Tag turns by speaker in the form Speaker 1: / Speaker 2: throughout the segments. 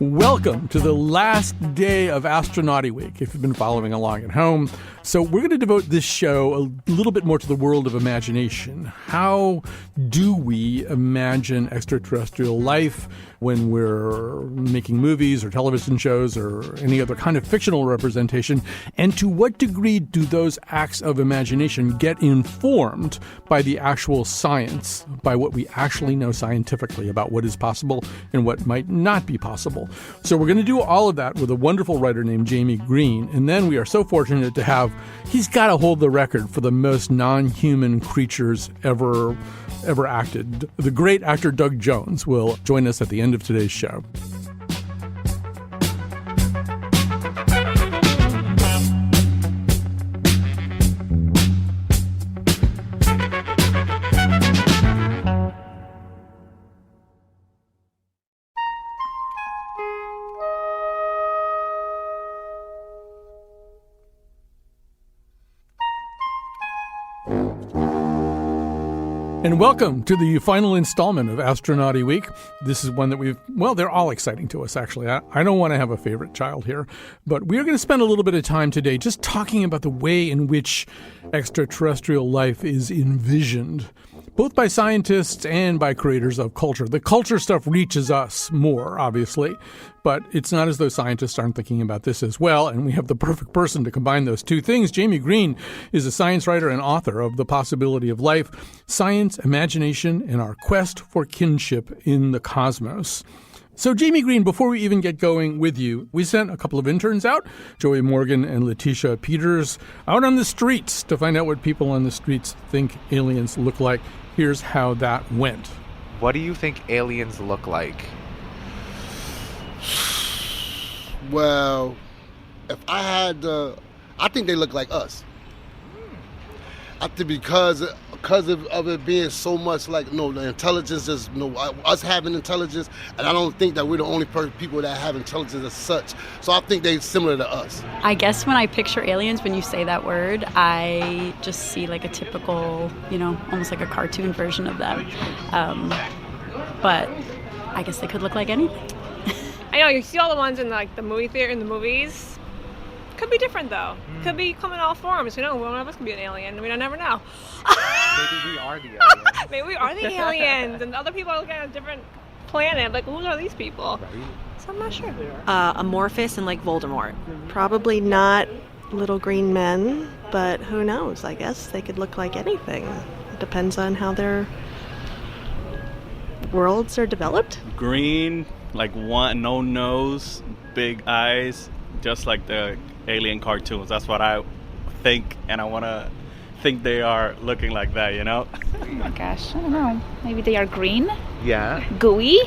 Speaker 1: Welcome to the last day of Astronauty Week, if you've been following along at home. So we're going to devote this show a little bit more to the world of imagination. How do we imagine extraterrestrial life when we're making movies or television shows or any other kind of fictional representation? And to what degree do those acts of imagination get informed by the actual science, by what we actually know scientifically about what is possible and what might not be possible? So we're going to do all of that with a wonderful writer named Jamie Green. And then we are so fortunate to have, he's got to hold the record for the most non-human creatures ever acted. The great actor Doug Jones will join us at the end of today's show. And welcome to the final installment of Astronauty Week. This is one that they're all exciting to us, actually. I don't want to have a favorite child here, but we are going to spend a little bit of time today just talking about the way in which extraterrestrial life is envisioned, both by scientists and by creators of culture. The culture stuff reaches us more, obviously, but it's not as though scientists aren't thinking about this as well, and we have the perfect person to combine those two things. Jamie Green is a science writer and author of The Possibility of Life, Science, Imagination, and Our Quest for Kinship in the Cosmos. So, Jamie Green, before we even get going with you, we sent a couple of interns out, Joey Morgan and Letitia Peters, out on the streets to find out what people on the streets think aliens look like. Here's how that went.
Speaker 2: What do you think aliens look like?
Speaker 3: Well, if I had I think they look like us. I think because of it being so much like, the intelligence is, us having intelligence, and I don't think that we're the only people that have intelligence as such. So I think they're similar to us.
Speaker 4: I guess when I picture aliens, when you say that word, I just see like a typical, almost like a cartoon version of them. But I guess they could look like anything.
Speaker 5: I know, you see all the ones in the movie theater, in the movies. Could be different, though. Could be come in all forms. One of us could be an alien. We don't never know.
Speaker 2: Maybe we are the aliens.
Speaker 5: Maybe we are the aliens, and other people are looking at a different planet. Like, who are these people?
Speaker 2: Right.
Speaker 5: So I'm not sure.
Speaker 6: Amorphous and like Voldemort. Probably not little green men, but who knows? I guess they could look like anything. It depends on how their worlds are developed.
Speaker 7: Green, like no nose, big eyes, just like the alien cartoons. That's what I think, and I want to think they are looking like that,
Speaker 8: Oh my gosh, I don't know. Maybe they are green?
Speaker 2: Yeah.
Speaker 8: Gooey?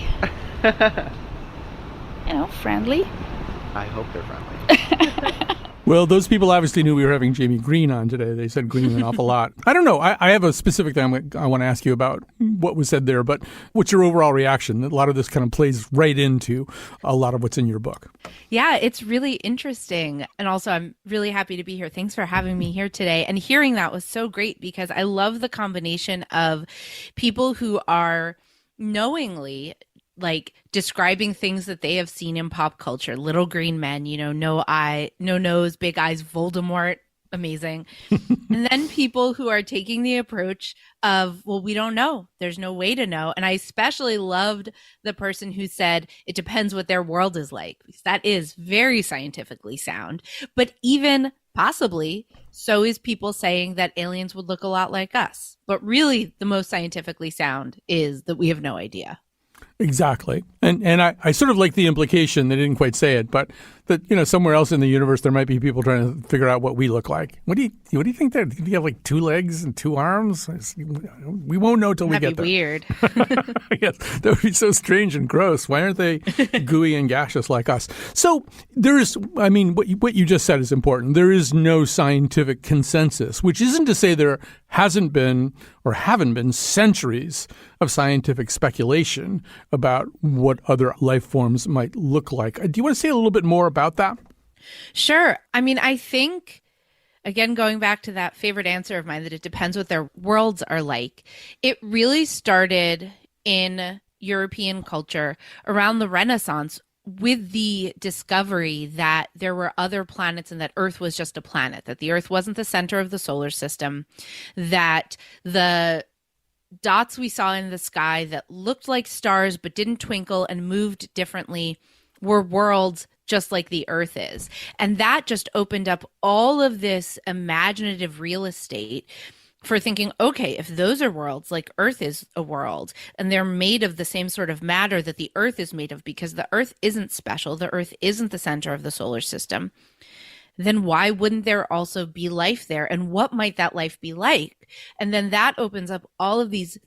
Speaker 8: Friendly?
Speaker 2: I hope they're friendly.
Speaker 1: Well, those people obviously knew we were having Jamie Green on today. They said green an awful lot. I don't know. I have a specific thing I want to ask you about what was said there, but what's your overall reaction? A lot of this kind of plays right into a lot of what's in your book.
Speaker 9: Yeah, it's really interesting. And also, I'm really happy to be here. Thanks for having me here today. And hearing that was so great because I love the combination of people who are knowingly describing things that they have seen in pop culture. Little green men, no eye, no nose, big eyes, Voldemort, amazing. And then people who are taking the approach of, well, we don't know. There's no way to know. And I especially loved the person who said it depends what their world is like, because that is very scientifically sound. But even possibly, so is people saying that aliens would look a lot like us. But really, the most scientifically sound is that we have no idea.
Speaker 1: Exactly. And I sort of like the implication, they didn't quite say it, but that, somewhere else in the universe, there might be people trying to figure out what we look like. What do you think there? Do you have like 2 legs and 2 arms? We won't know till we get there.
Speaker 9: That'd
Speaker 1: be weird. Yes, that would be so strange and gross. Why aren't they gooey and gaseous like us? So what you just said is important. There is no scientific consensus, which isn't to say there hasn't been or haven't been centuries of scientific speculation about what other life forms might look like. Do you want to say a little bit more about that?
Speaker 9: Sure. I think, again, going back to that favorite answer of mine, that it depends what their worlds are like. It really started in European culture around the Renaissance, with the discovery that there were other planets and that Earth was just a planet, that the Earth wasn't the center of the solar system, that the dots we saw in the sky that looked like stars but didn't twinkle and moved differently were worlds just like the Earth is. And that just opened up all of this imaginative real estate for thinking, okay, if those are worlds, like Earth is a world, and they're made of the same sort of matter that the Earth is made of, because the Earth isn't special, the Earth isn't the center of the solar system, then why wouldn't there also be life there? And what might that life be like? And then that opens up all of these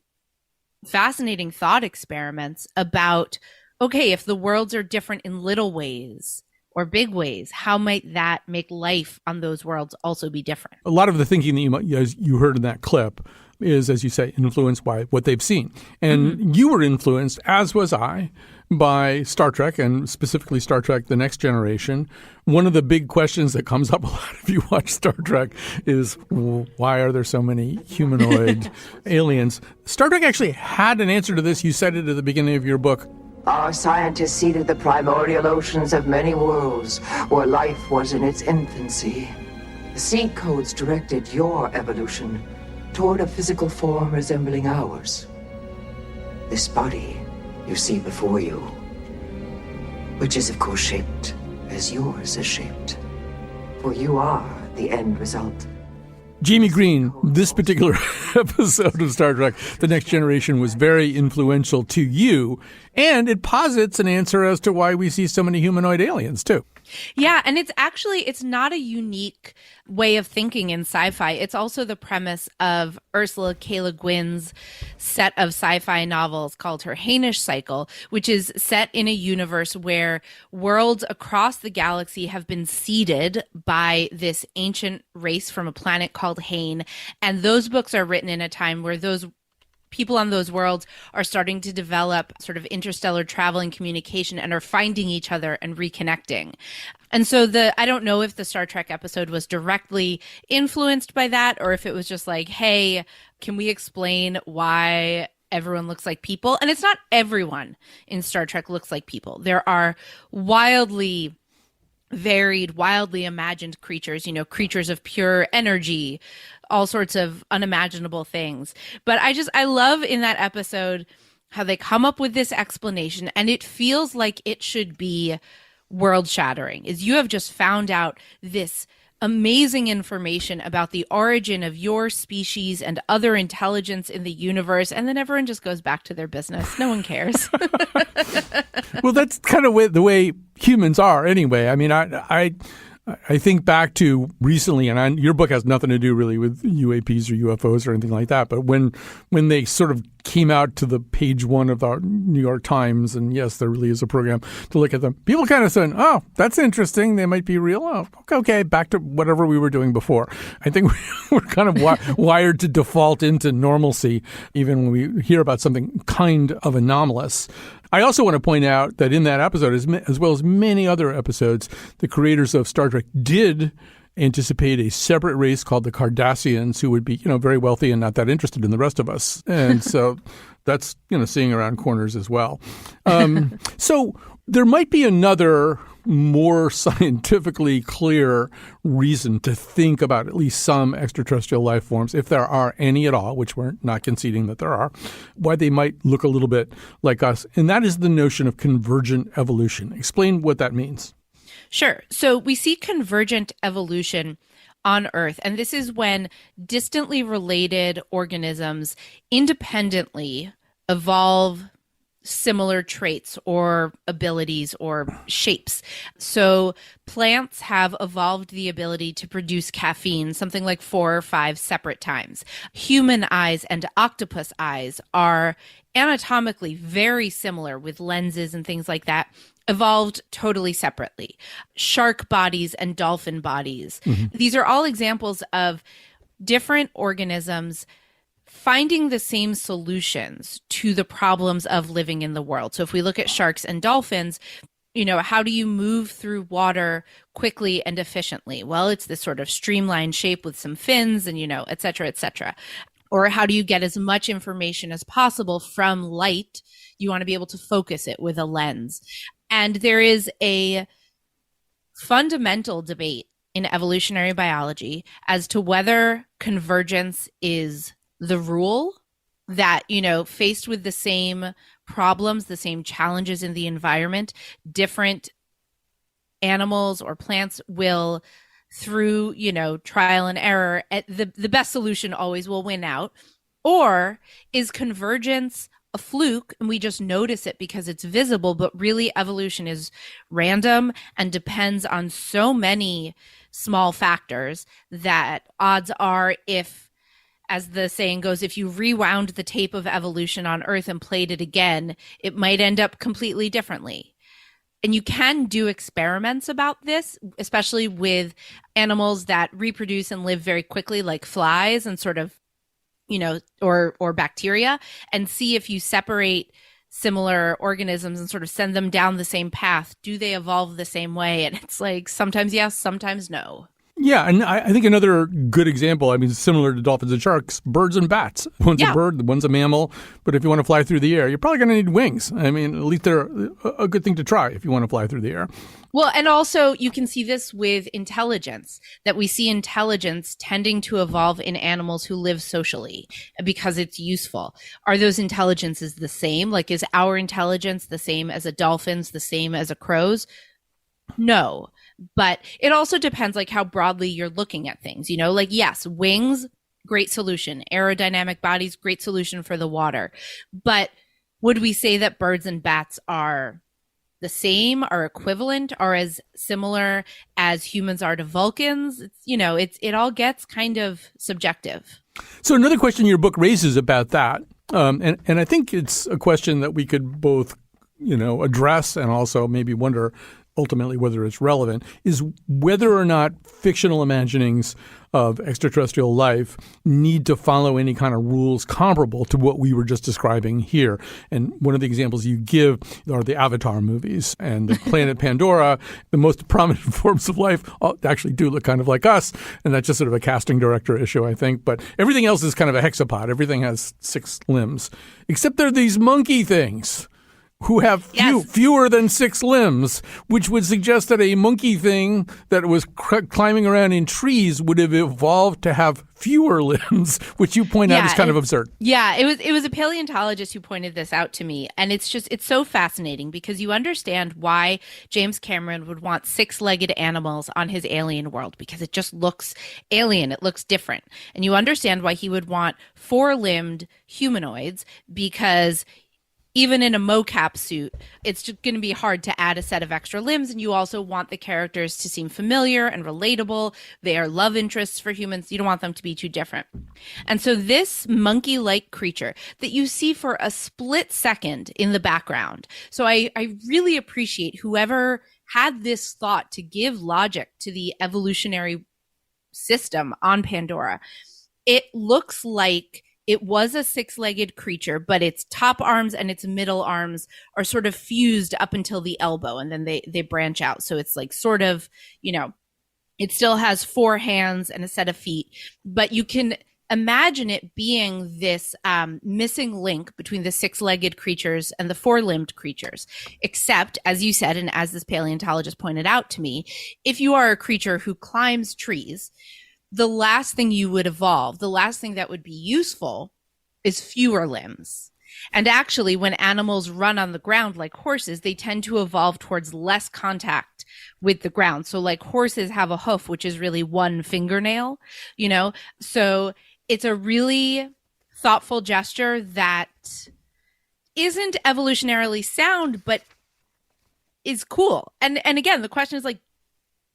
Speaker 9: fascinating thought experiments about, okay, if the worlds are different in little ways or big ways, how might that make life on those worlds also be different?
Speaker 1: A lot of the thinking that you heard in that clip is, as you say, influenced by what they've seen. And you were influenced, as was I, by Star Trek, and specifically Star Trek The Next Generation. One of the big questions that comes up a lot if you watch Star Trek is, why are there so many humanoid aliens? Star Trek actually had an answer to this. You said it at the beginning of your book.
Speaker 10: Our scientists seeded the primordial oceans of many worlds where life was in its infancy. The seed codes directed your evolution toward a physical form resembling ours. This body you see before you, which is of course shaped as yours is shaped, for you are the end result.
Speaker 1: Jamie Green, this particular episode of Star Trek, The Next Generation, was very influential to you, and it posits an answer as to why we see so many humanoid aliens, too.
Speaker 9: Yeah, and it's not a unique way of thinking in sci-fi. It's also the premise of Ursula K. Le Guin's set of sci-fi novels called her Hainish Cycle, which is set in a universe where worlds across the galaxy have been seeded by this ancient race from a planet called Hain. And those books are written in a time where those people on those worlds are starting to develop sort of interstellar travel and communication and are finding each other and reconnecting. And so I don't know if the Star Trek episode was directly influenced by that, or if it was just like, hey, can we explain why everyone looks like people? And it's not everyone in Star Trek looks like people. There are wildly varied, wildly imagined creatures, creatures of pure energy, all sorts of unimaginable things. But I love in that episode how they come up with this explanation, and it feels like it should be world shattering. Is you have just found out this amazing information about the origin of your species and other intelligence in the universe, and then everyone just goes back to their business. No one cares.
Speaker 1: Well, that's kind of the way humans are anyway. I mean, I think back to recently, and your book has nothing to do really with UAPs or UFOs or anything like that, but when they sort of came out to the page one of the New York Times, and yes, there really is a program to look at them, people kind of said, oh, that's interesting. They might be real. Oh, okay, back to whatever we were doing before. I think we're kind of wired to default into normalcy, even when we hear about something kind of anomalous. I also want to point out that in that episode, as well as many other episodes, the creators of Star Trek did anticipate a separate race called the Cardassians, who would be, very wealthy and not that interested in the rest of us. And so that's, seeing around corners as well. So there might be another more scientifically clear reason to think about at least some extraterrestrial life forms, if there are any at all, which we're not conceding that there are, why they might look a little bit like us. And that is the notion of convergent evolution. Explain what that means.
Speaker 9: Sure. So we see convergent evolution on Earth, and this is when distantly related organisms independently evolve similar traits or abilities or shapes. So plants have evolved the ability to produce caffeine something like 4 or 5 separate times. Human eyes and octopus eyes are anatomically very similar with lenses and things like that, evolved totally separately. Shark bodies and dolphin bodies. Mm-hmm. These are all examples of different organisms finding the same solutions to the problems of living in the world. So if we look at sharks and dolphins, how do you move through water quickly and efficiently? Well, it's this sort of streamlined shape with some fins and, et cetera, et cetera. Or how do you get as much information as possible from light? You want to be able to focus it with a lens. And there is a fundamental debate in evolutionary biology as to whether convergence is the rule, that, faced with the same problems, the same challenges in the environment, different animals or plants will, through, trial and error, the best solution always will win out. Or is convergence a fluke and we just notice it because it's visible, but really evolution is random and depends on so many small factors that odds are, if, as the saying goes, if you rewound the tape of evolution on Earth and played it again, it might end up completely differently. And you can do experiments about this, especially with animals that reproduce and live very quickly, like flies and sort of, or bacteria, and see if you separate similar organisms and sort of send them down the same path. Do they evolve the same way? And it's like sometimes yes, sometimes no.
Speaker 1: Yeah, and I think another good example, similar to dolphins and sharks, birds and bats. One's a bird, one's a mammal, but if you want to fly through the air, you're probably going to need wings. At least they're a good thing to try if you want to fly through the air.
Speaker 9: Well, and also you can see this with intelligence, that we see intelligence tending to evolve in animals who live socially because it's useful. Are those intelligences the same? Like, is our intelligence the same as a dolphin's, the same as a crow's? No, but it also depends like how broadly you're looking at things, yes, wings, great solution. Aerodynamic bodies, great solution for the water. But would we say that birds and bats are the same, are equivalent, are as similar as humans are to Vulcans? It all gets kind of subjective.
Speaker 1: So another question your book raises about that, and I think it's a question that we could both, address and also maybe wonder ultimately whether it's relevant, is whether or not fictional imaginings of extraterrestrial life need to follow any kind of rules comparable to what we were just describing here. And one of the examples you give are the Avatar movies and the planet Pandora. The most prominent forms of life actually do look kind of like us, and that's just sort of a casting director issue, I think. But everything else is kind of a hexapod. Everything has 6 limbs, except there are these monkey things who have fewer than 6 limbs, which would suggest that a monkey thing that was climbing around in trees would have evolved to have fewer limbs, which you point out is kind of absurd.
Speaker 9: Yeah, it was a paleontologist who pointed this out to me. And it's so fascinating because you understand why James Cameron would want 6-legged animals on his alien world, because it just looks alien. It looks different. And you understand why he would want 4-limbed humanoids, because even in a mocap suit, it's just going to be hard to add a set of extra limbs. And you also want the characters to seem familiar and relatable. They are love interests for humans. You don't want them to be too different. And so this monkey-like creature that you see for a split second in the background. So I really appreciate whoever had this thought to give logic to the evolutionary system on Pandora. It looks like it was a 6-legged creature, but its top arms and its middle arms are sort of fused up until the elbow, and then they branch out. So it's like sort of, it still has 4 hands and a set of feet, but you can imagine it being this missing link between the 6-legged creatures and the 4-limbed creatures. Except, as you said, and as this paleontologist pointed out to me, if you are a creature who climbs trees, the last thing you would evolve, the last thing that would be useful, is fewer limbs. And actually, when animals run on the ground like horses, they tend to evolve towards less contact with the ground. So like horses have a hoof, which is really 1 fingernail, So it's a really thoughtful gesture that isn't evolutionarily sound, but is cool. And again, the question is like,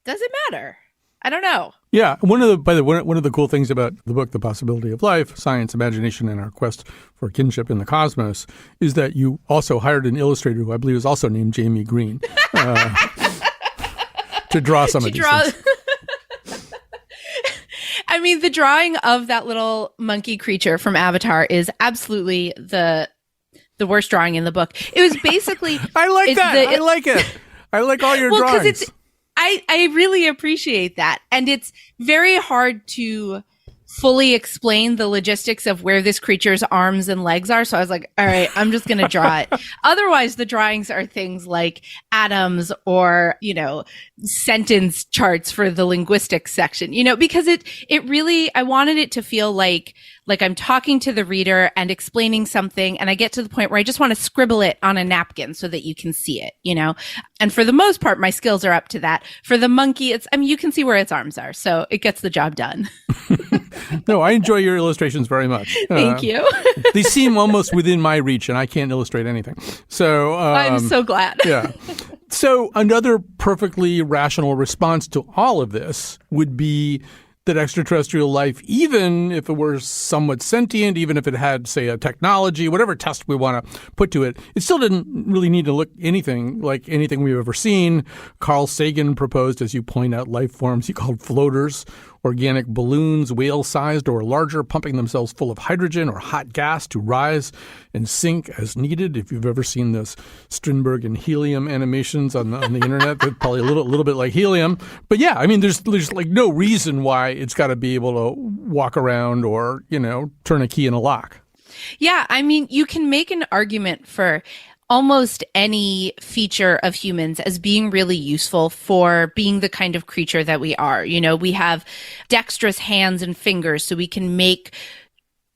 Speaker 9: does it matter? I don't know.
Speaker 1: Yeah. One of the cool things about the book, The Possibility of Life, Science, Imagination, and Our Quest for Kinship in the Cosmos, is that you also hired an illustrator who I believe is also named Jamie Green to draw some of these things.
Speaker 9: The drawing of that little monkey creature from Avatar is absolutely the worst drawing in the book. It was basically...
Speaker 1: I like that. I like it. I like all your drawings.
Speaker 9: I really appreciate that. And it's very hard to fully explain the logistics of where this creature's arms and legs are. So I was like, all right, I'm just going to draw it. Otherwise, the drawings are things like atoms or, sentence charts for the linguistics section, because it really, I wanted it to feel like I'm talking to the reader and explaining something. And I get to the point where I just want to scribble it on a napkin so that you can see it, and for the most part, my skills are up to that. For the monkey, you can see where its arms are. So it gets the job done.
Speaker 1: No, I enjoy your illustrations very much.
Speaker 9: Thank you.
Speaker 1: They seem almost within my reach, and I can't illustrate anything. So
Speaker 9: I'm so glad.
Speaker 1: Yeah. So another perfectly rational response to all of this would be that extraterrestrial life, even if it were somewhat sentient, even if it had, say, a technology, whatever test we want to put to it, it still didn't really need to look anything like anything we've ever seen. Carl Sagan proposed, as you point out, life forms he called floaters, organic balloons, whale-sized or larger, pumping themselves full of hydrogen or hot gas to rise and sink as needed. If you've ever seen those Strindberg and helium animations on the internet, they're probably a little bit like helium. But yeah, there's like no reason why it's got to be able to walk around or, turn a key in a lock.
Speaker 9: Yeah, you can make an argument for almost any feature of humans as being really useful for being the kind of creature that we are. We have dexterous hands and fingers, so we can make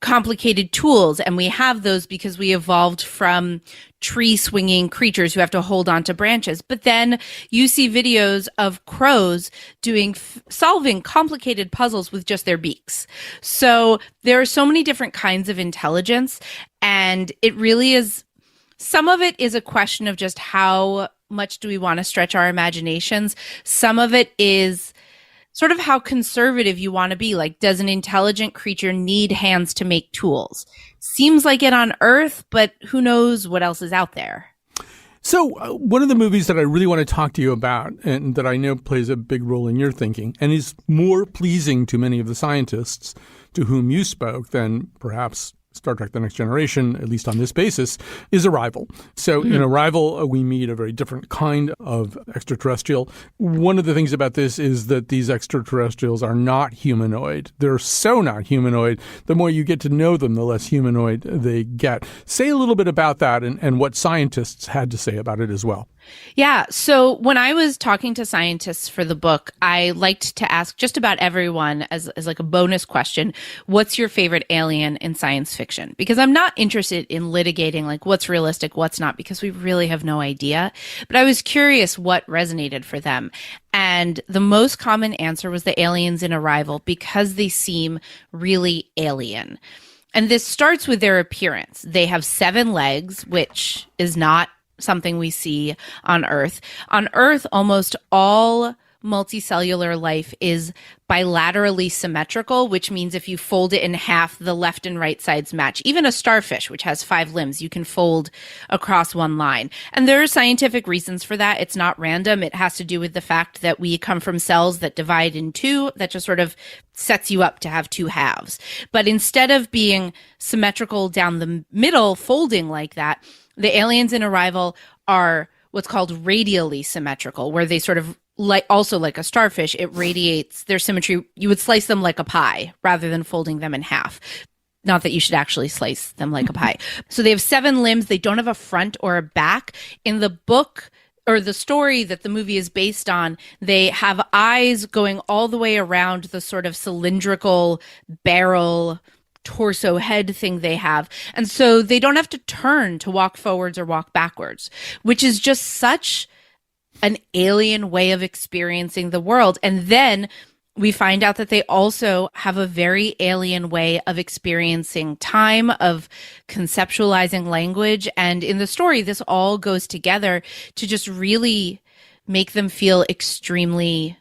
Speaker 9: complicated tools, and we have those because we evolved from tree swinging creatures who have to hold on to branches. But then you see videos of crows solving complicated puzzles with just their beaks. So there are so many different kinds of intelligence, and it really is. Some of it is a question of just how much do we want to stretch our imaginations. Some of it is sort of how conservative you want to be. Like, does an intelligent creature need hands to make tools? Seems like it on Earth, but who knows what else is out there.
Speaker 1: So one of the movies that I really want to talk to you about, and that I know plays a big role in your thinking and is more pleasing to many of the scientists to whom you spoke than perhaps Star Trek: The Next Generation, at least on this basis, is Arrival. So in Arrival, we meet a very different kind of extraterrestrial. One of the things about this is that these extraterrestrials are not humanoid. They're so not humanoid. The more you get to know them, the less humanoid they get. Say a little bit about that and what scientists had to say about it as well.
Speaker 9: Yeah. So when I was talking to scientists for the book, I liked to ask just about everyone as like a bonus question, what's your favorite alien in science fiction? Because I'm not interested in litigating like what's realistic, what's not, because we really have no idea. But I was curious what resonated for them. And the most common answer was the aliens in Arrival because they seem really alien. And this starts with their appearance. They have 7 legs, which is not something we see on Earth. On Earth, almost all multicellular life is bilaterally symmetrical, which means if you fold it in half, the left and right sides match. Even a starfish, which has 5 limbs, you can fold across one line. And there are scientific reasons for that. It's not random. It has to do with the fact that we come from cells that divide in 2, that just sort of sets you up to have 2 halves. But instead of being symmetrical down the middle, folding like that, the aliens in Arrival are what's called radially symmetrical, where they sort of also like a starfish, it radiates their symmetry. You would slice them like a pie rather than folding them in half. Not that you should actually slice them like a pie. So they have 7 limbs. They don't have a front or a back. In the book or the story that the movie is based on, they have eyes going all the way around the sort of cylindrical barrel torso head thing they have. And so they don't have to turn to walk forwards or walk backwards, which is just such an alien way of experiencing the world. And then we find out that they also have a very alien way of experiencing time, of conceptualizing language. And in the story, this all goes together to just really make them feel extremely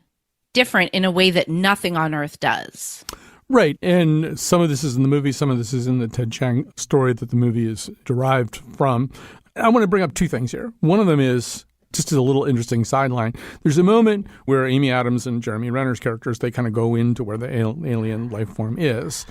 Speaker 9: different in a way that nothing on Earth does.
Speaker 1: Right. And some of this is in the movie. Some of this is in the Ted Chiang story that the movie is derived from. I want to bring up 2 things here. One of them is just as a little interesting sideline. There's a moment where Amy Adams and Jeremy Renner's characters, they kind of go into where the alien life form is.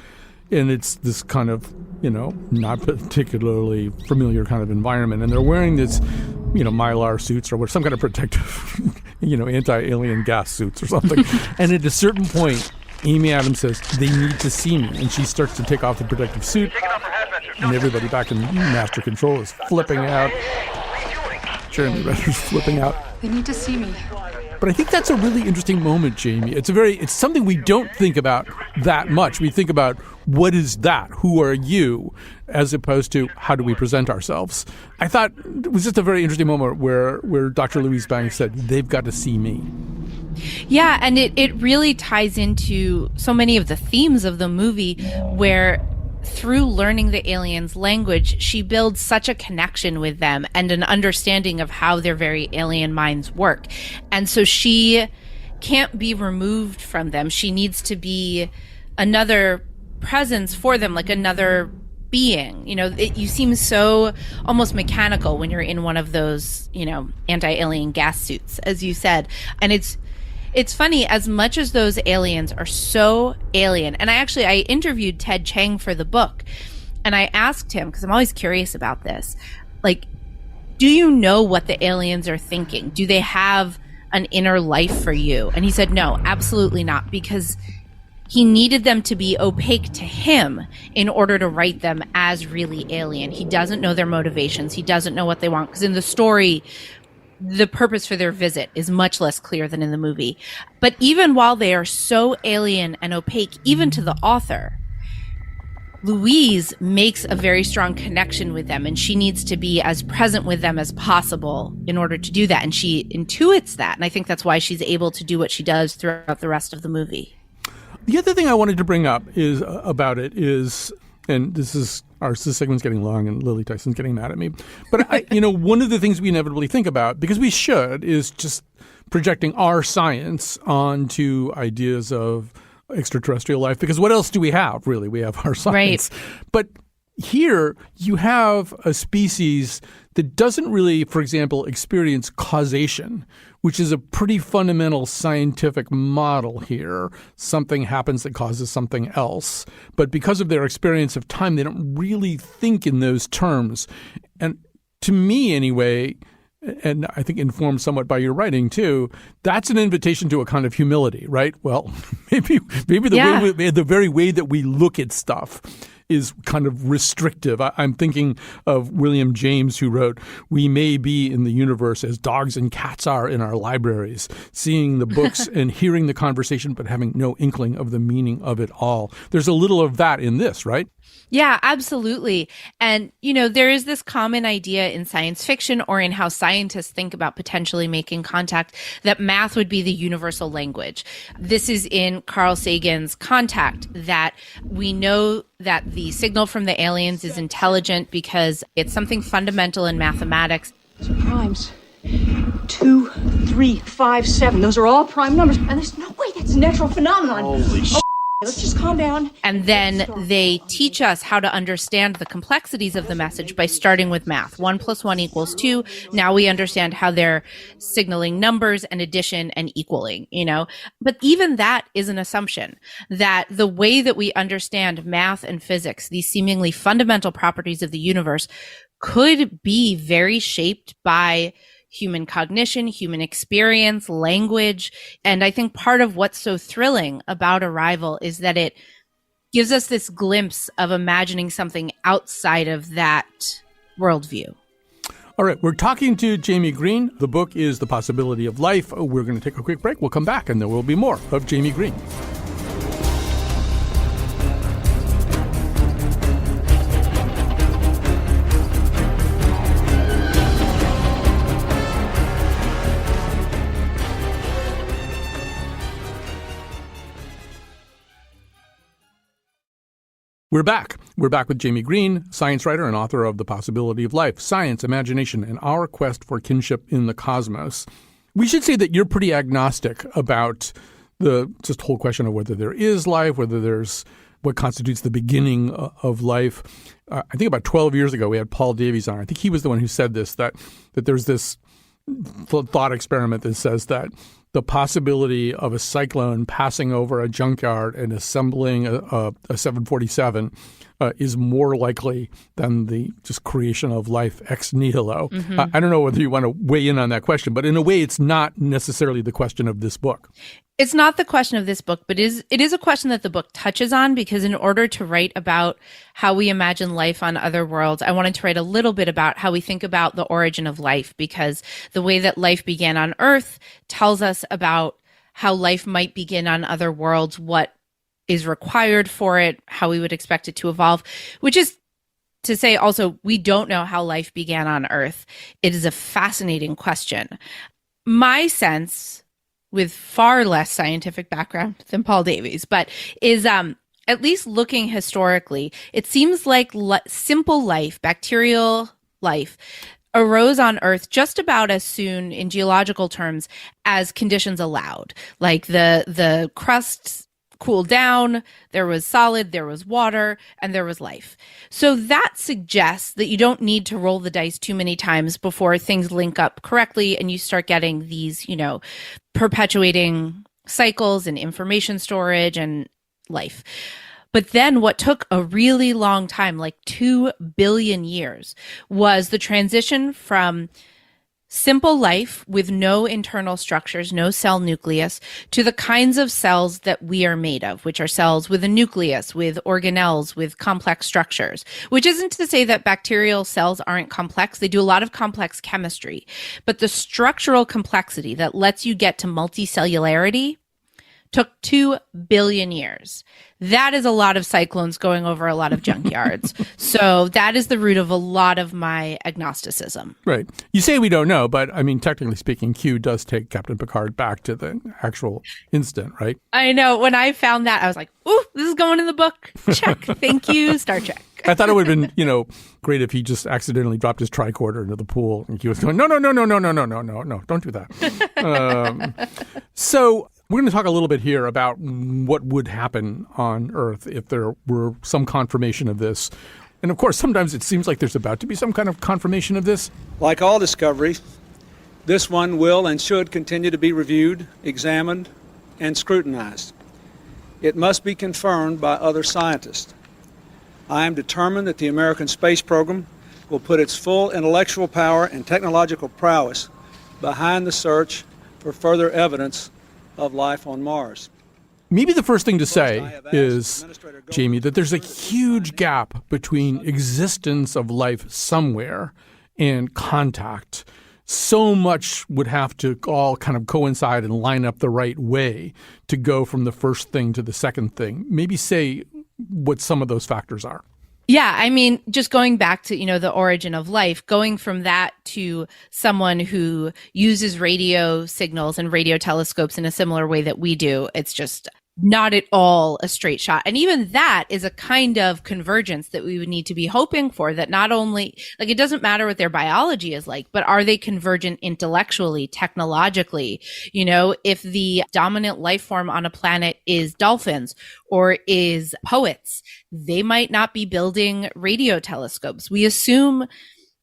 Speaker 1: And it's this kind of, not particularly familiar kind of environment. And they're wearing this, Mylar suits or some kind of protective, anti-alien gas suits or something. And at a certain point, Amy Adams says, "They need to see me," and she starts to take off the protective suit, and everybody back in master control is flipping out. Jeremy Renner's flipping out.
Speaker 11: They need to see me.
Speaker 1: But I think that's a really interesting moment, Jamie. It's something we don't think about that much. We think about, what is that? Who are you? As opposed to, how do we present ourselves? I thought it was just a very interesting moment where Dr. Louise Banks said, they've got to see me.
Speaker 9: Yeah, and it really ties into so many of the themes of the movie, where through learning the aliens' language, she builds such a connection with them and an understanding of how their very alien minds work. And so she can't be removed from them. She needs to be another presence for them, like another being. You seem so almost mechanical when you're in one of those, anti-alien gas suits, as you said. And it's funny, as much as those aliens are so alien, and I interviewed Ted Chiang for the book, and I asked him, because I'm always curious about this, like, do you know what the aliens are thinking? Do they have an inner life for you? And he said, no, absolutely not, because he needed them to be opaque to him in order to write them as really alien. He doesn't know their motivations. He doesn't know what they want, because in the story, the purpose for their visit is much less clear than in the movie. But even while they are so alien and opaque, even to the author, Louise makes a very strong connection with them, and she needs to be as present with them as possible in order to do that. And she intuits that. And I think that's why she's able to do what she does throughout the rest of the movie.
Speaker 1: The other thing I wanted to bring up is and this segment's getting long and Lily Tyson's getting mad at me. But, one of the things we inevitably think about, because we should, is just projecting our science onto ideas of extraterrestrial life. Because what else do we have, really? We have our science. Right. But here you have a species that doesn't really, for example, experience causation, which is a pretty fundamental scientific model here. Something happens that causes something else. But because of their experience of time, they don't really think in those terms. And to me, anyway, and I think informed somewhat by your writing too, that's an invitation to a kind of humility, right? Well, maybe the very way that we look at stuff is kind of restrictive. I'm thinking of William James, who wrote, "We may be in the universe as dogs and cats are in our libraries, seeing the books and hearing the conversation, but having no inkling of the meaning of it all." There's a little of that in this, right?
Speaker 9: Yeah, absolutely. And, there is this common idea in science fiction, or in how scientists think about potentially making contact, that math would be the universal language. This is in Carl Sagan's Contact, that we know that the signal from the aliens is intelligent because it's something fundamental in mathematics.
Speaker 11: So primes. 2, 3, 5, 7. Those are all prime numbers. And there's no way that's a natural phenomenon.
Speaker 7: Holy shit.
Speaker 11: Let's just calm down.
Speaker 9: And then they teach us how to understand the complexities of the message by starting with math. 1 + 1 = 2. Now we understand how they're signaling numbers and addition and equaling, But even that is an assumption, that the way that we understand math and physics, these seemingly fundamental properties of the universe, could be very shaped by human cognition, human experience, language. And I think part of what's so thrilling about Arrival is that it gives us this glimpse of imagining something outside of that worldview.
Speaker 1: All right, we're talking to Jamie Green. The book is The Possibility of Life. We're going to take a quick break. We'll come back, and there will be more of Jamie Green. We're back. We're back with Jamie Green, science writer and author of The Possibility of Life, Science, Imagination, and Our Quest for Kinship in the Cosmos. We should say that you're pretty agnostic about the just whole question of whether there is life, whether there's what constitutes the beginning of life. I think about 12 years ago, we had Paul Davies on. I think he was the one who said this, that there's this thought experiment that says that the possibility of a cyclone passing over a junkyard and assembling a 747 is more likely than the just creation of life ex nihilo. Mm-hmm. I don't know whether you want to weigh in on that question, but in a way, it's not necessarily the question of this book.
Speaker 9: It's not the question of this book, but it is a question that the book touches on, because in order to write about how we imagine life on other worlds, I wanted to write a little bit about how we think about the origin of life, because the way that life began on Earth tells us about how life might begin on other worlds, what is required for it, how we would expect it to evolve, which is to say also, we don't know how life began on Earth. It is a fascinating question. My sense, with far less scientific background than Paul Davies, but is at least looking historically, it seems like simple life, bacterial life, arose on Earth just about as soon in geological terms as conditions allowed. Like the crust cooled down, there was solid, there was water, and there was life. So that suggests that you don't need to roll the dice too many times before things link up correctly and you start getting these, perpetuating cycles and information storage and life. But then what took a really long time, like 2 billion years, was the transition from simple life with no internal structures, no cell nucleus, to the kinds of cells that we are made of, which are cells with a nucleus, with organelles, with complex structures, which isn't to say that bacterial cells aren't complex. They do a lot of complex chemistry, but the structural complexity that lets you get to multicellularity took 2 billion years. That is a lot of cyclones going over a lot of junkyards. So that is the root of a lot of my agnosticism.
Speaker 1: Right. You say we don't know, but I mean, technically speaking, Q does take Captain Picard back to the actual instant, right?
Speaker 9: I know. When I found that, I was like, ooh, this is going in the book. Check. Thank you, Star Trek.
Speaker 1: I thought it would have been, great if he just accidentally dropped his tricorder into the pool and he was going, no, don't do that. So we're going to talk a little bit here about what would happen on Earth if there were some confirmation of this. And of course, sometimes it seems like there's about to be some kind of confirmation of this.
Speaker 12: Like all discoveries, this one will and should continue to be reviewed, examined, and scrutinized. It must be confirmed by other scientists. I am determined that the American space program will put its full intellectual power and technological prowess behind the search for further evidence of life on Mars.
Speaker 1: Maybe the first thing to say is, Jamie, that there's a huge gap between existence of life somewhere and contact. So much would have to all kind of coincide and line up the right way to go from the first thing to the second thing. Maybe say what some of those factors are.
Speaker 9: Yeah, I mean, just going back to, the origin of life, going from that to someone who uses radio signals and radio telescopes in a similar way that we do, it's just not at all a straight shot. And even that is a kind of convergence that we would need to be hoping for, that not only, like, it doesn't matter what their biology is like, but are they convergent intellectually, technologically? If the dominant life form on a planet is dolphins or is poets, they might not be building radio telescopes. We assume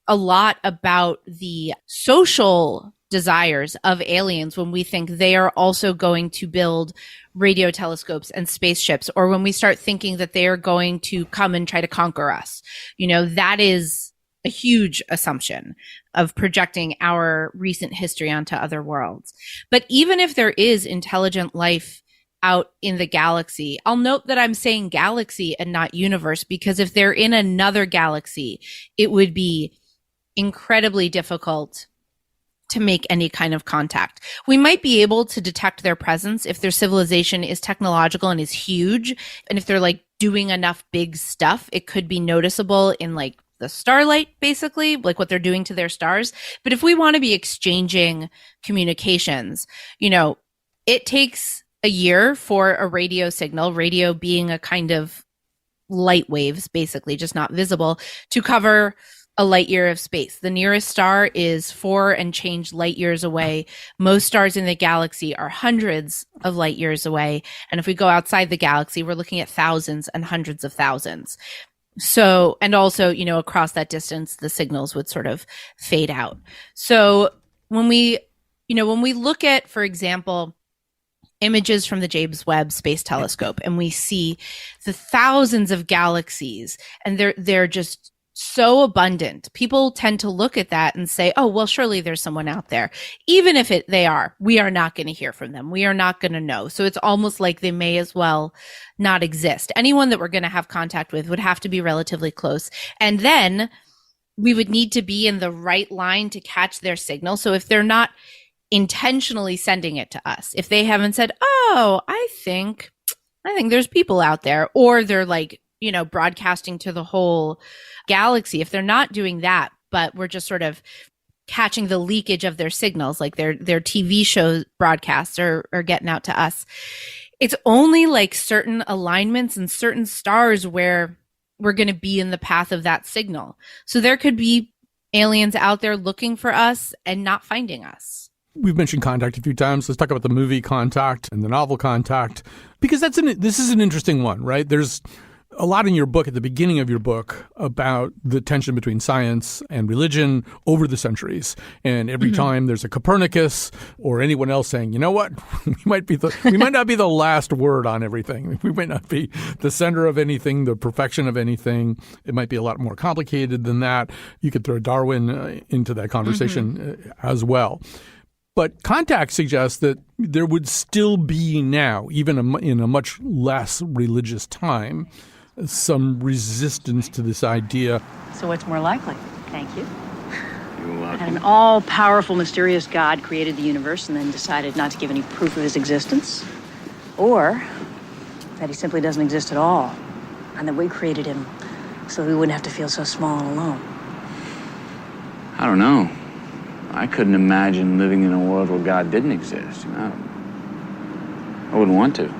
Speaker 9: a lot about the social desires of aliens when we think they are also going to build radio telescopes and spaceships, or when we start thinking that they are going to come and try to conquer us. That is a huge assumption of projecting our recent history onto other worlds. But even if there is intelligent life out in the galaxy, I'll note that I'm saying galaxy and not universe, because if they're in another galaxy, it would be incredibly difficult to make any kind of contact. We might be able to detect their presence if their civilization is technological and is huge. And if they're like doing enough big stuff, it could be noticeable in like the starlight, basically, like what they're doing to their stars. But if we want to be exchanging communications, it takes a year for a radio signal, radio being a kind of light waves, basically, just not visible, to cover a light year of space. The nearest star is 4 and change light years away. Most stars in the galaxy are hundreds of light years away. And if we go outside the galaxy, we're looking at thousands and hundreds of thousands. So, and also, across that distance, the signals would sort of fade out. So when we look at, for example, images from the James Webb Space Telescope, and we see the thousands of galaxies, and they're just so abundant. People tend to look at that and say, oh, well, surely there's someone out there. Even if they are, we are not going to hear from them. We are not going to know. So it's almost like they may as well not exist. Anyone that we're going to have contact with would have to be relatively close. And then we would need to be in the right line to catch their signal. So if they're not intentionally sending it to us, if they haven't said, oh, I think there's people out there, or they're like, broadcasting to the whole galaxy, if they're not doing that, but we're just sort of catching the leakage of their signals, like their TV show broadcasts are getting out to us. It's only like certain alignments and certain stars where we're going to be in the path of that signal. So there could be aliens out there looking for us and not finding us.
Speaker 1: We've mentioned Contact a few times. Let's talk about the movie Contact and the novel Contact, because this is an interesting one, right? There's a lot in your book, at the beginning of your book, about the tension between science and religion over the centuries. And every time there's a Copernicus or anyone else saying, you know what, we might not be the last word on everything. We might not be the center of anything, the perfection of anything. It might be a lot more complicated than that. You could throw Darwin into that conversation as well. But Contact suggests that there would still be now, even in a much less religious time, some resistance to this idea.
Speaker 11: So what's more likely? Thank you.
Speaker 7: You're welcome.
Speaker 11: That an all-powerful, mysterious God created the universe and then decided not to give any proof of his existence? Or that he simply doesn't exist at all, and that we created him so we wouldn't have to feel so small and alone?
Speaker 13: I don't know. I couldn't imagine living in a world where God didn't exist. I wouldn't want to.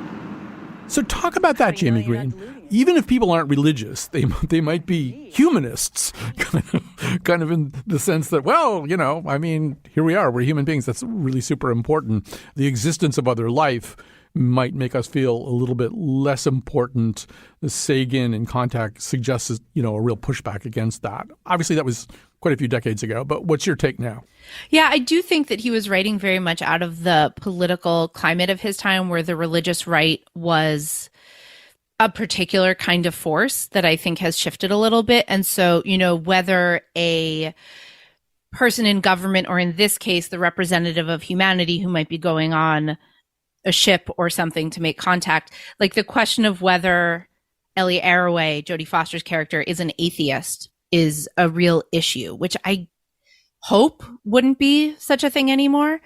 Speaker 1: So talk about that, Jamie Green. Even if people aren't religious, they might be humanists, kind of in the sense that, well, here we are, we're human beings. That's really super important. The existence of other life might make us feel a little bit less important. The Sagan and Contact suggests, a real pushback against that. Obviously, that was quite a few decades ago, but what's your take now?
Speaker 9: Yeah, I do think that he was writing very much out of the political climate of his time, where the religious right was a particular kind of force that I think has shifted a little bit. And so, whether a person in government, or in this case, the representative of humanity who might be going on a ship or something to make contact, like the question of whether Ellie Arroway, Jodie Foster's character, is an atheist is a real issue, which I hope wouldn't be such a thing anymore.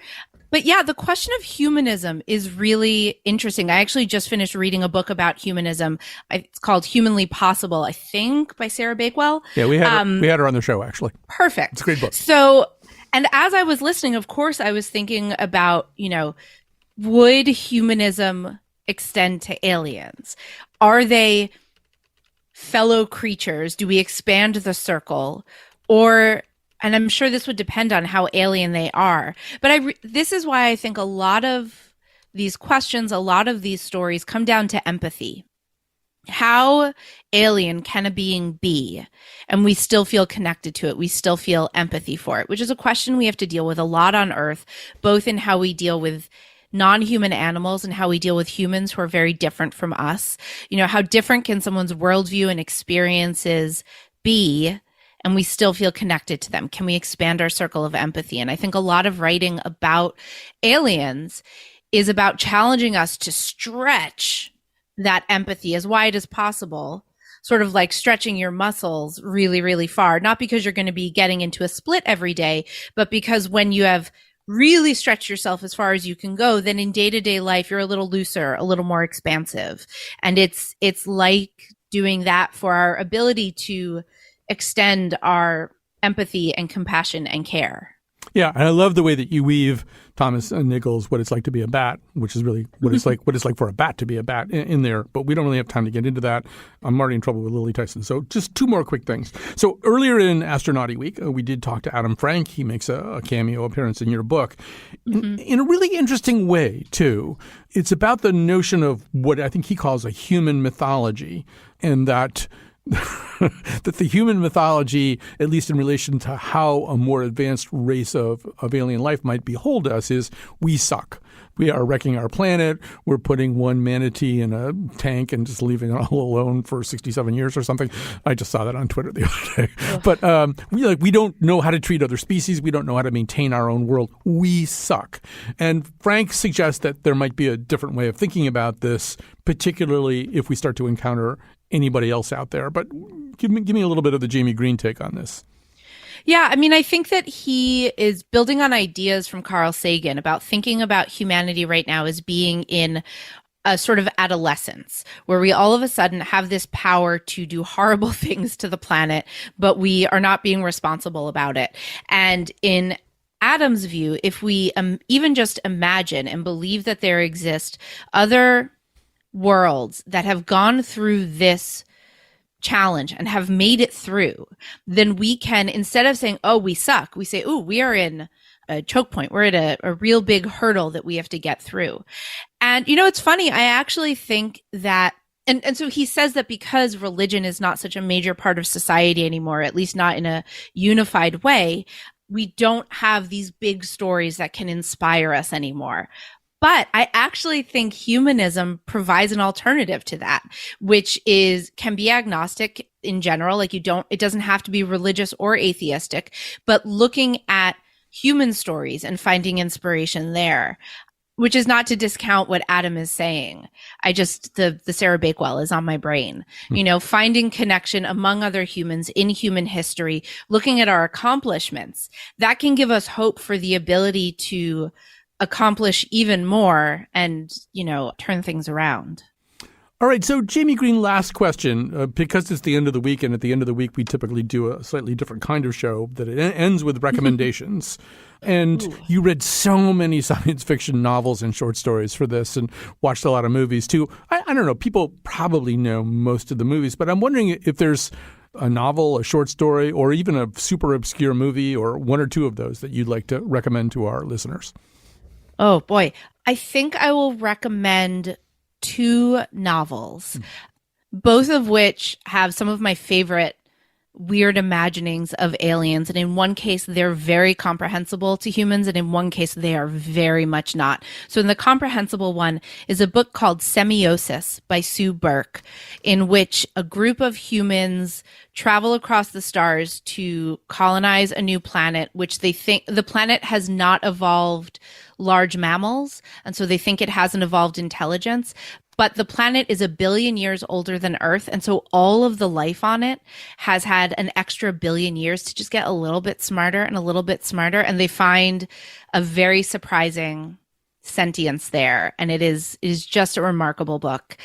Speaker 9: But yeah, the question of humanism is really interesting. I actually just finished reading a book about humanism. It's called Humanly Possible, I think, by Sarah Bakewell.
Speaker 1: Yeah, we had her on the show, actually.
Speaker 9: Perfect.
Speaker 1: It's a great book.
Speaker 9: So, and as I was listening, of course, I was thinking about, would humanism extend to aliens? Are they fellow creatures? Do we expand the circle? And I'm sure this would depend on how alien they are. But this is why I think a lot of these questions, a lot of these stories come down to empathy. How alien can a being be? And we still feel connected to it. We still feel empathy for it, which is a question we have to deal with a lot on Earth, both in how we deal with non-human animals and how we deal with humans who are very different from us. How different can someone's worldview and experiences be, and we still feel connected to them? Can we expand our circle of empathy? And I think a lot of writing about aliens is about challenging us to stretch that empathy as wide as possible, sort of like stretching your muscles really, really far, not because you're going to be getting into a split every day, but because when you have really stretched yourself as far as you can go, then in day-to-day life, you're a little looser, a little more expansive. And it's like doing that for our ability to extend our empathy and compassion and care.
Speaker 1: Yeah, and I love the way that you weave, Thomas Nichols, what it's like to be a bat, which is really what it's like for a bat to be a bat in there. But we don't really have time to get into that. I'm already in trouble with Lily Tyson. So just two more quick things. So earlier in Astronauty Week, we did talk to Adam Frank. He makes a cameo appearance in your book in a really interesting way, too. It's about the notion of what I think he calls a human mythology, and that that the human mythology, at least in relation to how a more advanced race of alien life might behold us, is we suck. We are wrecking our planet. We're putting one manatee in a tank and just leaving it all alone for 67 years or something. I just saw that on Twitter the other day. But we don't know how to treat other species. We don't know how to maintain our own world. We suck. And Frank suggests that there might be a different way of thinking about this, particularly if we start to encounter anybody else out there. But give me a little bit of the Jamie Green take on this.
Speaker 9: Yeah, I mean, I think that he is building on ideas from Carl Sagan about thinking about humanity right now as being in a sort of adolescence, where we all of a sudden have this power to do horrible things to the planet, but we are not being responsible about it. And in Adam's view, if we even just imagine and believe that there exist other worlds that have gone through this challenge and have made it through, then we can, instead of saying, oh, we suck, we say, oh, we are in a choke point. We're at a real big hurdle that we have to get through. And, it's funny. I actually think that, and so he says that because religion is not such a major part of society anymore, at least not in a unified way, we don't have these big stories that can inspire us anymore. But I actually think humanism provides an alternative to that, which can be agnostic in general. Like it doesn't have to be religious or atheistic, but looking at human stories and finding inspiration there, which is not to discount what Adam is saying. The Sarah Bakewell is on my brain, finding connection among other humans in human history, looking at our accomplishments, that can give us hope for the ability to accomplish even more and, turn things around.
Speaker 1: All right. So, Jamie Green, last question, because it's the end of the week, and at the end of the week, we typically do a slightly different kind of show that it ends with recommendations. And you read so many science fiction novels and short stories for this and watched a lot of movies, too. I don't know. People probably know most of the movies, but I'm wondering if there's a novel, a short story, or even a super obscure movie or one or two of those that you'd like to recommend to our listeners.
Speaker 9: Oh, boy. I think I will recommend 2 novels, both of which have some of my favorite weird imaginings of aliens. And in one case, they're very comprehensible to humans, and in one case, they are very much not. So in the comprehensible one is a book called Semiosis by Sue Burke, in which a group of humans travel across the stars to colonize a new planet, which they think the planet has not evolved large mammals, and so they think it hasn't evolved intelligence. But the planet is 1 billion years older than Earth, and so all of the life on it has had an extra 1 billion years to just get a little bit smarter and a little bit smarter, and they find a very surprising sentience there, and it is just a remarkable book.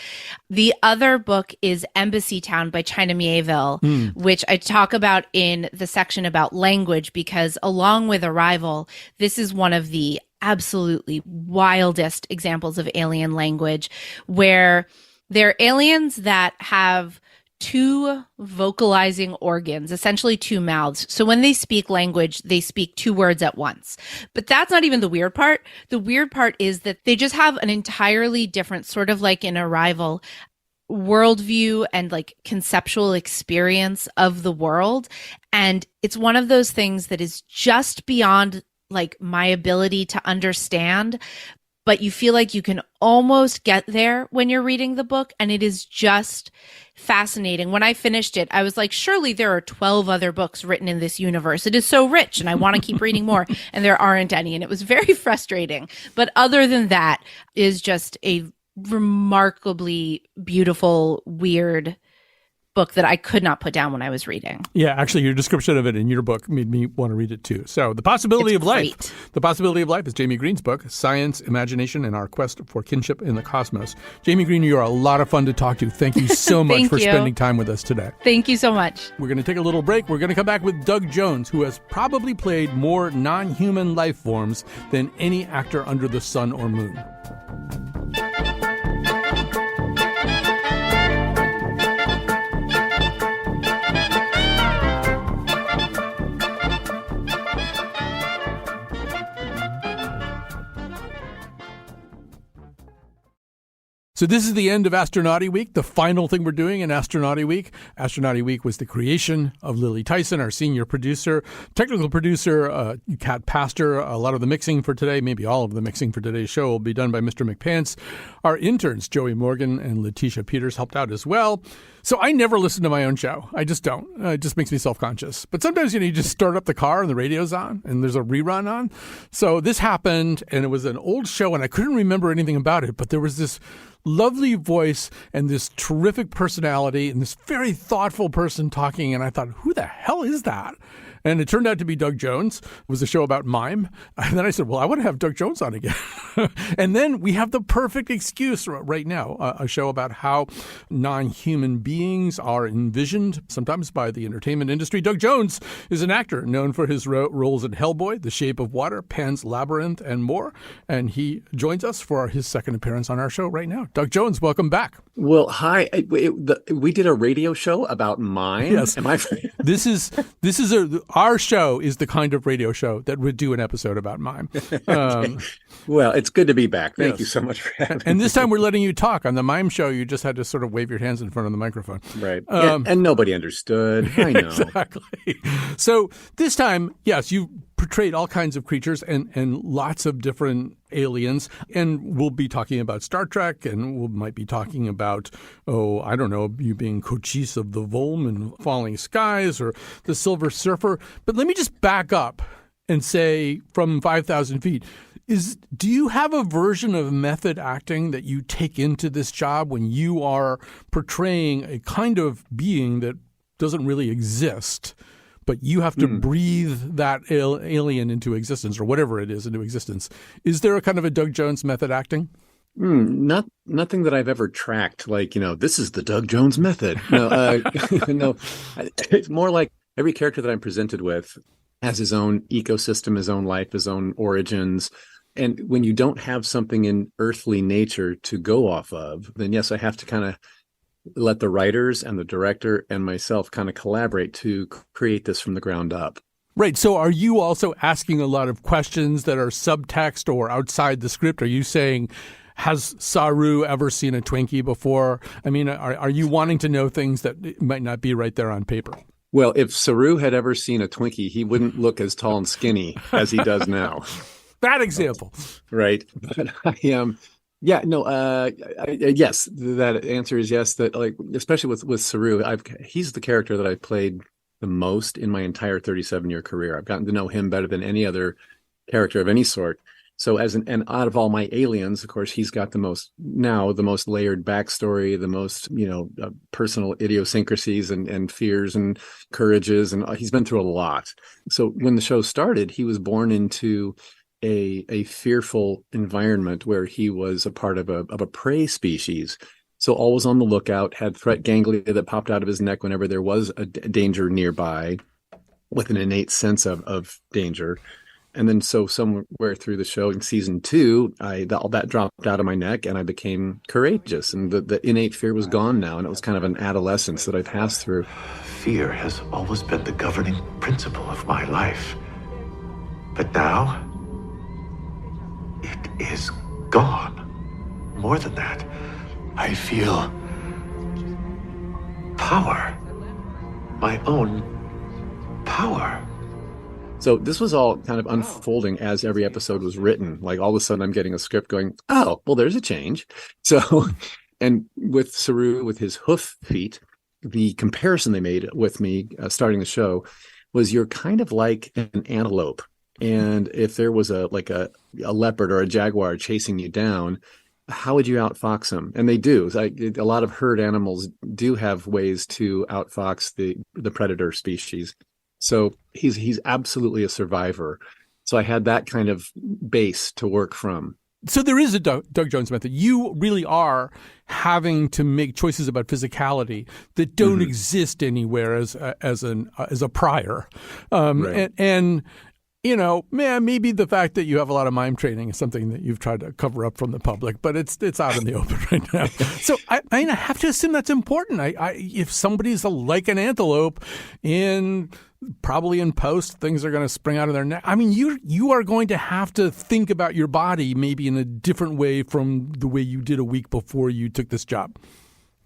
Speaker 9: The other book is Embassy Town by China Miéville, which I talk about in the section about language, because along with Arrival, this is one of the absolutely wildest examples of alien language, where they're aliens that have 2 vocalizing organs, essentially 2 mouths. So when they speak language, they speak 2 words at once. But that's not even the weird part. The weird part is that they just have an entirely different, sort of like in Arrival, worldview and like conceptual experience of the world. And it's one of those things that is just beyond like my ability to understand, but you feel like you can almost get there when you're reading the book. And it is just fascinating. When I finished it, I was like, surely there are 12 other books written in this universe. It is so rich and I want to keep reading more. And there aren't any. And it was very frustrating. But other than that, is just a remarkably beautiful, weird book that I could not put down when I was reading.
Speaker 1: Yeah, actually, your description of it in your book made me want to read it too. So, The Possibility of Life. The Possibility of Life is Jamie Green's book, Science, Imagination, and Our Quest for Kinship in the Cosmos. Jamie Green, you are a lot of fun to talk to. Thank you so much for spending time with us today.
Speaker 9: Thank you so much.
Speaker 1: We're going to take a little break. We're going to come back with Doug Jones, who has probably played more non-human life forms than any actor under the sun or moon. So this is the end of Astronauty Week, the final thing we're doing in Astronauty Week. Astronauty Week was the creation of Lily Tyson, our senior producer, technical producer, Kat Pastor. A lot of the mixing for today, maybe all of the mixing for today's show, will be done by Mr. McPants. Our interns, Joey Morgan and Letitia Peters, helped out as well. So I never listen to my own show. I just don't. It just makes me self-conscious. But sometimes, you just start up the car and the radio's on and there's a rerun on. So this happened, and it was an old show, and I couldn't remember anything about it, but there was this lovely voice and this terrific personality and this very thoughtful person talking. And I thought, who the hell is that? And it turned out to be Doug Jones. It was a show about mime. And then I said, well, I want to have Doug Jones on again. And then we have the perfect excuse right now, a show about how non-human beings are envisioned, sometimes by the entertainment industry. Doug Jones is an actor known for his roles in Hellboy, The Shape of Water, Pan's Labyrinth, and more. And he joins us for his second appearance on our show right now. Doug Jones, welcome back.
Speaker 14: Well, hi. We did a radio show about mime.
Speaker 1: Yes. Our show is the kind of radio show that would do an episode about mime.
Speaker 14: Okay. Well, it's good to be back. Thank you so much for having me.
Speaker 1: And this time we're letting you talk. On the mime show, you just had to sort of wave your hands in front of the microphone.
Speaker 14: Right. And nobody understood. I know.
Speaker 1: Exactly. So this time, yes, you portrayed all kinds of creatures and lots of different aliens. And we'll be talking about Star Trek, and we might be talking about, I don't know, you being Cochise of the Volm and Falling Skies or the Silver Surfer. But let me just back up and say from 5,000 feet, do you have a version of method acting that you take into this job when you are portraying a kind of being that doesn't really exist, but you have to breathe that alien into existence, or whatever it is, into existence? Is there a kind of a Doug Jones method acting?
Speaker 14: Nothing that I've ever tracked, like, this is the Doug Jones method. No, no. It's more like every character that I'm presented with has his own ecosystem, his own life, his own origins. And when you don't have something in earthly nature to go off of, then yes, I have to kind of let the writers and the director and myself kind of collaborate to create this from the ground up.
Speaker 1: Right. So are you also asking a lot of questions that are subtext or outside the script? Are you saying, has Saru ever seen a Twinkie before? I mean, are you wanting to know things that might not be right there on paper?
Speaker 14: Well, if Saru had ever seen a Twinkie, he wouldn't look as tall and skinny as he does now.
Speaker 1: Bad example.
Speaker 14: Right. But yes, that answer is yes. That, like, especially with Saru, he's the character that I've played the most in my entire 37-year career. I've gotten to know him better than any other character of any sort. So and out of all my aliens, of course, he's got the most layered backstory, the most, personal idiosyncrasies and fears and courages. And he's been through a lot. So when the show started, he was born into a fearful environment where he was a part of a prey species. So always on the lookout, had threat ganglia that popped out of his neck whenever there was a danger nearby, with an innate sense of danger. And then so somewhere through the show in season 2, all that dropped out of my neck and I became courageous, and the innate fear was gone now. And it was kind of an adolescence that I passed through.
Speaker 15: Fear has always been the governing principle of my life. But now, it is gone. More than that, I feel power. My own power.
Speaker 14: So this was all kind of unfolding as every episode was written. Like, all of a sudden I'm getting a script going, oh, well, there's a change. So, and with Saru, with his hoof feet, the comparison they made with me starting the show was, you're kind of like an antelope. And if there was a leopard or a jaguar chasing you down, how would you outfox them? And they do. A lot of herd animals do have ways to outfox the predator species. So he's absolutely a survivor. So I had that kind of base to work from.
Speaker 1: So there is a Doug Jones method. You really are having to make choices about physicality that don't exist anywhere as a prior.
Speaker 14: Right.
Speaker 1: And maybe the fact that you have a lot of mime training is something that you've tried to cover up from the public, but it's out in the open right now. So I have to assume that's important. If somebody's like an antelope, probably in post, things are going to spring out of their neck. I mean, you are going to have to think about your body maybe in a different way from the way you did a week before you took this job.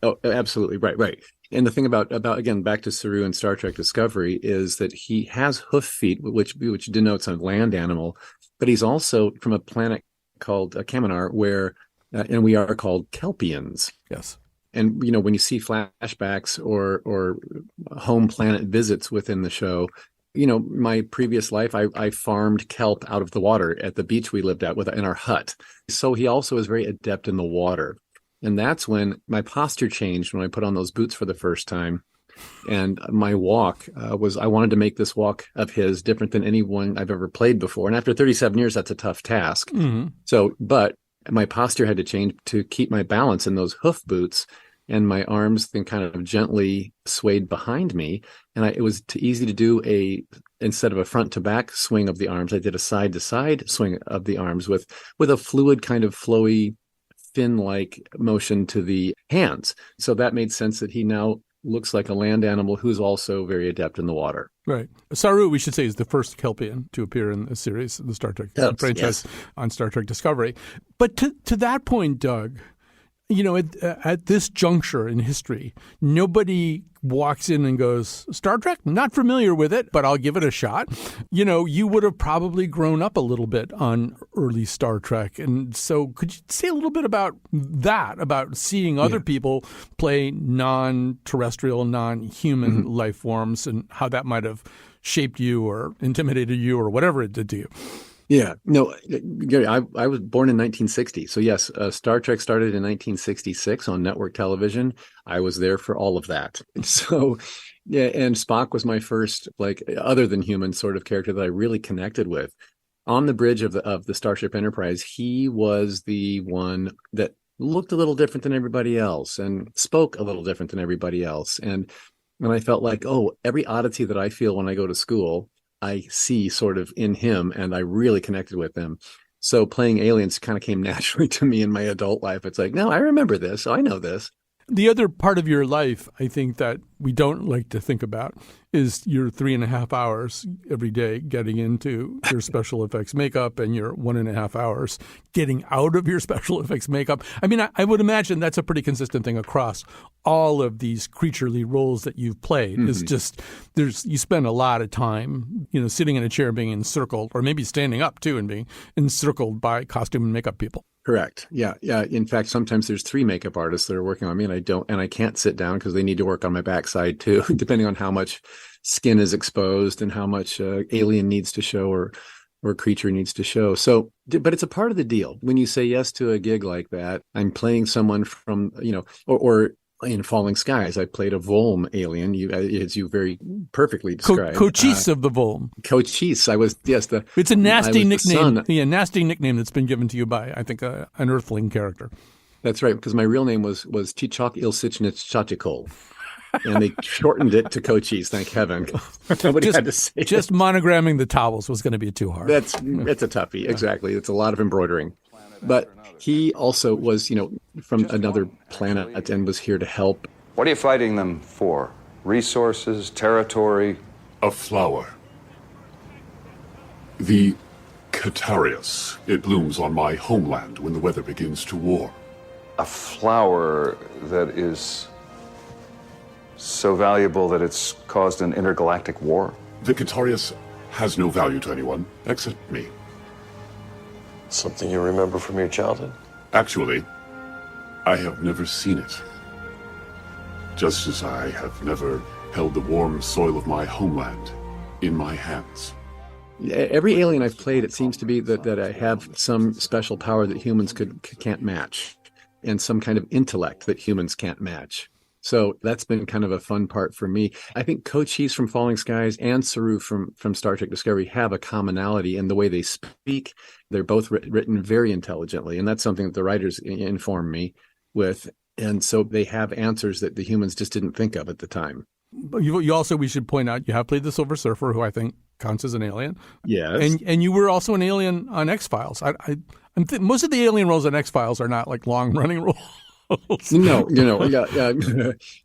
Speaker 14: Oh, absolutely. Right. And the thing about again, back to Saru in Star Trek Discovery is that he has hoof feet, which denotes a land animal, but he's also from a planet called Kaminar, where, and we are called Kelpians.
Speaker 1: Yes.
Speaker 14: And, when you see flashbacks or home planet visits within the show, my previous life, I farmed kelp out of the water at the beach we lived at in our hut. So he also is very adept in the water. And that's when my posture changed when I put on those boots for the first time. And my walk I wanted to make this walk of his different than anyone I've ever played before. And after 37 years, that's a tough task. Mm-hmm. But my posture had to change to keep my balance in those hoof boots. And my arms then kind of gently swayed behind me. And it was too easy to do instead of a front to back swing of the arms, I did a side to side swing of the arms with a fluid kind of flowy, fin-like motion to the hands. So that made sense that he now looks like a land animal who's also very adept in the water. Right.
Speaker 1: Saru, we should say, is the first Kelpian to appear in the series, the Star Trek franchise on Star Trek Discovery. But to that point, Doug, at this juncture in history, nobody walks in and goes, Star Trek? Not familiar with it, but I'll give it a shot. You would have probably grown up a little bit on early Star Trek. And so could you say a little bit about that, about seeing other people play non-terrestrial, non-human life forms and how that might have shaped you or intimidated you or whatever it did to you?
Speaker 14: Yeah, no, Gary, I was born in 1960. So yes, Star Trek started in 1966 on network television. I was there for all of that. So yeah, and Spock was my first, other than human sort of character that I really connected with. On the bridge of the Starship Enterprise, he was the one that looked a little different than everybody else and spoke a little different than everybody else. And I felt like, every oddity that I feel when I go to school, I see sort of in him, and I really connected with him. So playing aliens kind of came naturally to me in my adult life. It's like, no, I remember this. I know this.
Speaker 1: The other part of your life, I think, that we don't like to think about is your 3.5 hours every day getting into your special effects makeup and your 1.5 hours getting out of your special effects makeup. I mean, I would imagine that's a pretty consistent thing across all of these creaturely roles that you've played. Mm-hmm. Is just you spend a lot of time, sitting in a chair being encircled, or maybe standing up too and being encircled by costume and makeup people.
Speaker 14: Correct. Yeah. In fact, sometimes there's 3 makeup artists that are working on me, and I can't sit down because they need to work on my backside too, depending on how much skin is exposed and how much alien needs to show or creature needs to show. So, but it's a part of the deal. When you say yes to a gig like that, I'm playing someone from, or in Falling Skies, I played a Volm alien, as you very perfectly described.
Speaker 1: Cochise of the Volm.
Speaker 14: Cochise. I was, yes.
Speaker 1: It's a nasty nickname. Yeah, nasty nickname that's been given to you by, I think, an Earthling character.
Speaker 14: That's right, because my real name was Chichok Ilsichnich Chachikol. And they shortened it to Cochise, thank heaven. Nobody had to say it.
Speaker 1: Just monogramming the towels was going to be too hard.
Speaker 14: It's a toughie, exactly. It's a lot of embroidering. But he also was, from another planet and was here to help.
Speaker 16: What are you fighting them for? Resources, territory?
Speaker 17: A flower. The Catarius. It blooms on my homeland when the weather begins to warm.
Speaker 16: A flower that is so valuable that it's caused an intergalactic war?
Speaker 17: The Catarius has no value to anyone except me.
Speaker 18: Something you remember from your childhood?
Speaker 17: Actually, I have never seen it. Just as I have never held the warm soil of my homeland in my hands.
Speaker 14: Every alien I've played, it seems to be that I have some special power that humans can't match, and some kind of intellect that humans can't match. So that's been kind of a fun part for me. I think Cochise from Falling Skies and Saru from Star Trek Discovery have a commonality in the way they speak. They're both written very intelligently, and that's something that the writers inform me with. And so they have answers that the humans just didn't think of at the time.
Speaker 1: You also, we should point out, you have played the Silver Surfer, who I think counts as an alien.
Speaker 14: Yes.
Speaker 1: And you were also an alien on X-Files. Most of the alien roles on X-Files are not like long-running roles.
Speaker 14: No,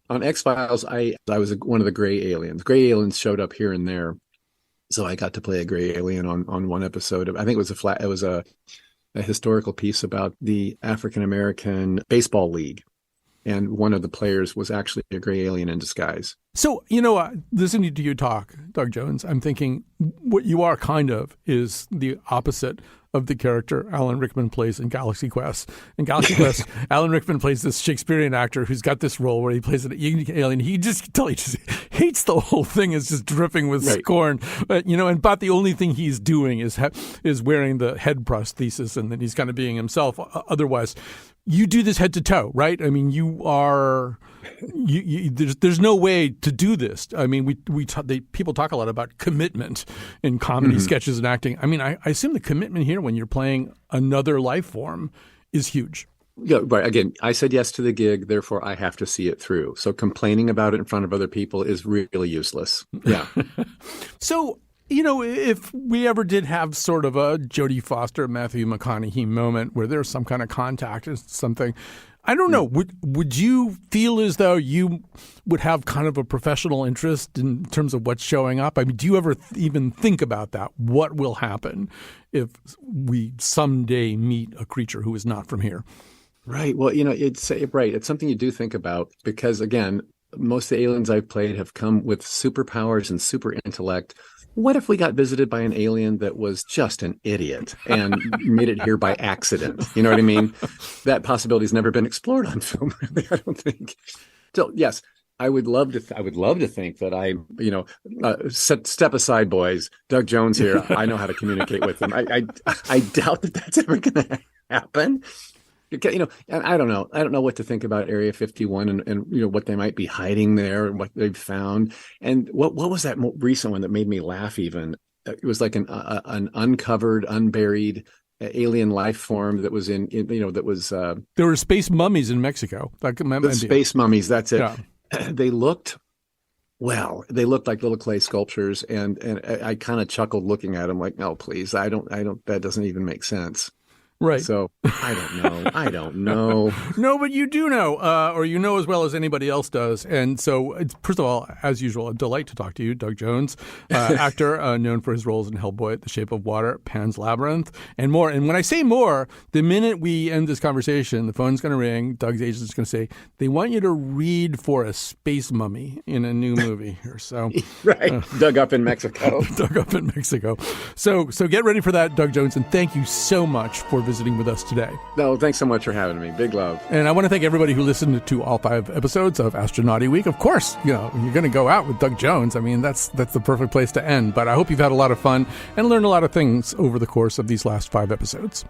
Speaker 14: on X-Files, I was one of the gray aliens. Gray aliens showed up here and there. So I got to play a gray alien on one episode. I think it was a historical piece about the African American baseball league, and one of the players was actually a gray alien in disguise.
Speaker 1: So listening to you talk, Doug Jones, I'm thinking what you are kind of is the opposite of the character Alan Rickman plays in Galaxy Quest. In Galaxy Quest, Alan Rickman plays this Shakespearean actor who's got this role where he plays an alien. He just hates the whole thing. Is just dripping with scorn. But the only thing he's doing is wearing the head prosthesis, and then he's kind of being himself. Otherwise, you do this head to toe, right? I mean, you are. There's no way to do this. I mean, people talk a lot about commitment in comedy sketches and acting. I mean, I assume the commitment here when you're playing another life form is huge.
Speaker 14: Yeah, right. Again, I said yes to the gig, therefore I have to see it through. So complaining about it in front of other people is really useless. Yeah.
Speaker 1: So, if we ever did have sort of a Jodie Foster, Matthew McConaughey moment where there's some kind of contact or something, I don't know. Would you feel as though you would have kind of a professional interest in terms of what's showing up? I mean, do you ever even think about that? What will happen if we someday meet a creature who is not from here?
Speaker 14: Right. Well, it's right. It's something you do think about because, again, most of the aliens I've played have come with superpowers and super intellect. What if we got visited by an alien that was just an idiot and made it here by accident? You know what I mean? That possibility has never been explored on film, really, I don't think. So, yes, I would love to think that step aside, boys. Doug Jones here. I know how to communicate with him. I doubt that that's ever going to happen. And I don't know. I don't know what to think about Area 51 and what they might be hiding there and what they've found. And what was that recent one that made me laugh even? It was like an uncovered, unburied alien life form that was that was...
Speaker 1: there were space mummies in Mexico.
Speaker 14: The space mummies, that's it.
Speaker 1: Yeah.
Speaker 14: They looked like little clay sculptures. And I kind of chuckled looking at them like, no, please, I don't, that doesn't even make sense.
Speaker 1: Right.
Speaker 14: So I don't know.
Speaker 1: No, but you do know, or you know as well as anybody else does. And so, first of all, as usual, a delight to talk to you, Doug Jones, actor known for his roles in Hellboy, The Shape of Water, Pan's Labyrinth, and more. And when I say more, the minute we end this conversation, the phone's going to ring. Doug's agent is going to say, they want you to read for a space mummy in a new movie here. So
Speaker 14: right. Dug up in Mexico.
Speaker 1: Dug up in Mexico. So get ready for that, Doug Jones. And thank you so much for visiting with us today.
Speaker 14: No, thanks so much for having me. Big love.
Speaker 1: And I want to thank everybody who listened to all 5 episodes of Astronauty Week. Of course, you're going to go out with Doug Jones. I mean, that's the perfect place to end. But I hope you've had a lot of fun and learned a lot of things over the course of these last 5 episodes.